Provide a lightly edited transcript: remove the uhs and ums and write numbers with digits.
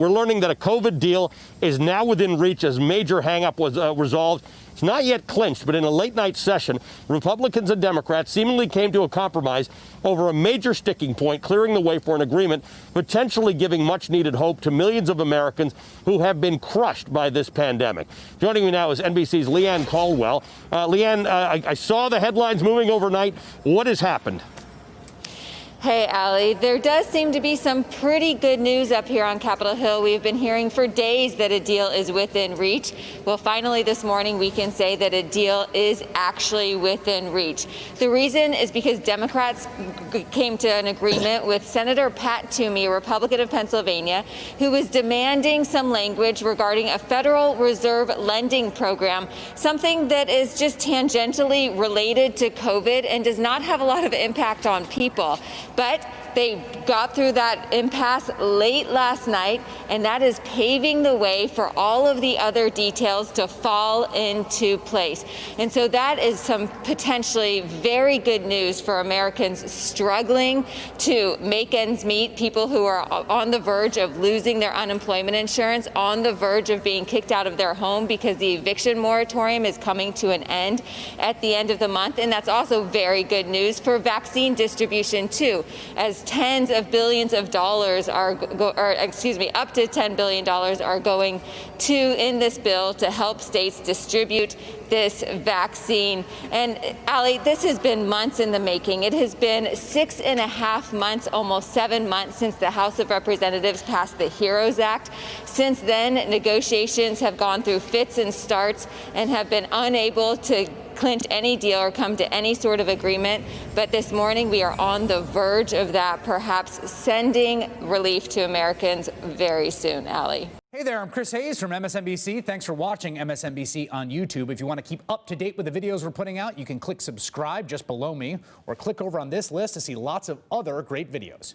We're learning that a COVID deal is now within reach as major hangup was resolved. It's not yet clinched, but in a late-night session, Republicans and Democrats seemingly came to a compromise over a major sticking point, clearing the way for an agreement, potentially giving much-needed hope to millions of Americans who have been crushed by this pandemic. Joining me now is NBC's Leanne Caldwell. Leanne, I saw the headlines moving overnight. What has happened? Hey, Allie, there does seem to be some pretty good news up here on Capitol Hill. We've been hearing for days that a deal is within reach. Well, finally this morning we can say that a deal is actually within reach. The reason is because Democrats came to an agreement with Senator Pat Toomey, a Republican of Pennsylvania, who was demanding some language regarding a Federal Reserve lending program, something that is just tangentially related to COVID and does not have a lot of impact on people. But they got through that impasse late last night, and that is paving the way for all of the other details to fall into place. And so that is some potentially very good news for Americans struggling to make ends meet, people who are on the verge of losing their unemployment insurance, on the verge of being kicked out of their home because the eviction moratorium is coming to an end at the end of the month. And that's also very good news for vaccine distribution, too, as tens of billions of dollars up to $10 billion are going to in this bill to help states distribute this vaccine. And Allie, this has been months in the making. It has been 6.5 months, almost 7 months since the House of Representatives passed the HEROES Act. Since then, negotiations have gone through fits and starts and have been unable to clinch any deal or come to any sort of agreement. But this morning we are on the verge of that, perhaps sending relief to Americans very soon. Allie. Hey there, I'm Chris Hayes from MSNBC. Thanks for watching MSNBC on YouTube. If you want to keep up to date with the videos we're putting out, you can click subscribe just below me or click over on this list to see lots of other great videos.